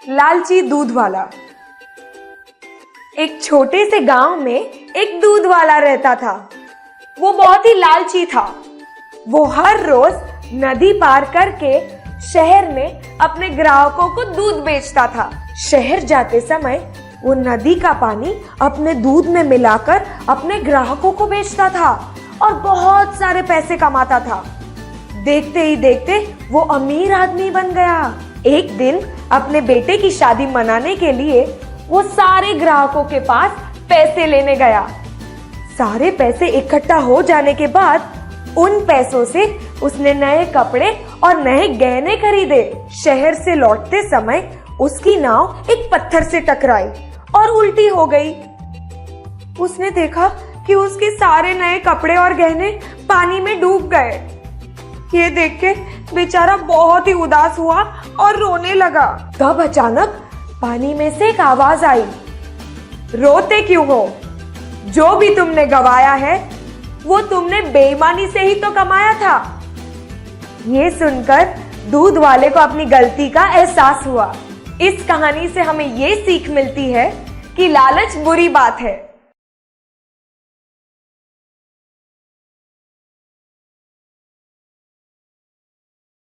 लालची दूध वाला। एक छोटे से गांव में एक दूध वाला रहता था। वो बहुत ही लालची था। वो हर रोज नदी पार करके शहर में अपने ग्राहकों को दूध बेचता था। शहर जाते समय वो नदी का पानी अपने दूध में मिलाकर अपने ग्राहकों को बेचता था और बहुत सारे पैसे कमाता था। देखते ही देखते वो अमीर आदमी बन गया। एक दिन अपने बेटे की शादी मनाने के लिए वो सारे ग्राहकों के पास पैसे लेने गया। सारे पैसे इकट्ठा हो जाने के बाद उन पैसों से उसने नए कपड़े और नए गहने खरीदे। शहर से लौटते समय उसकी नाव एक पत्थर से टकराई और उल्टी हो गई। उसने देखा कि उसके सारे नए कपड़े और गहने पानी में डूब गए। ये देख के बेचारा बहुत ही उदास हुआ और रोने लगा। तब अचानक पानी में से एक आवाज आई, रोते क्यों हो? जो भी तुमने गवाया है वो तुमने बेईमानी से ही तो कमाया था। ये सुनकर दूध वाले को अपनी गलती का एहसास हुआ। इस कहानी से हमें ये सीख मिलती है कि लालच बुरी बात है।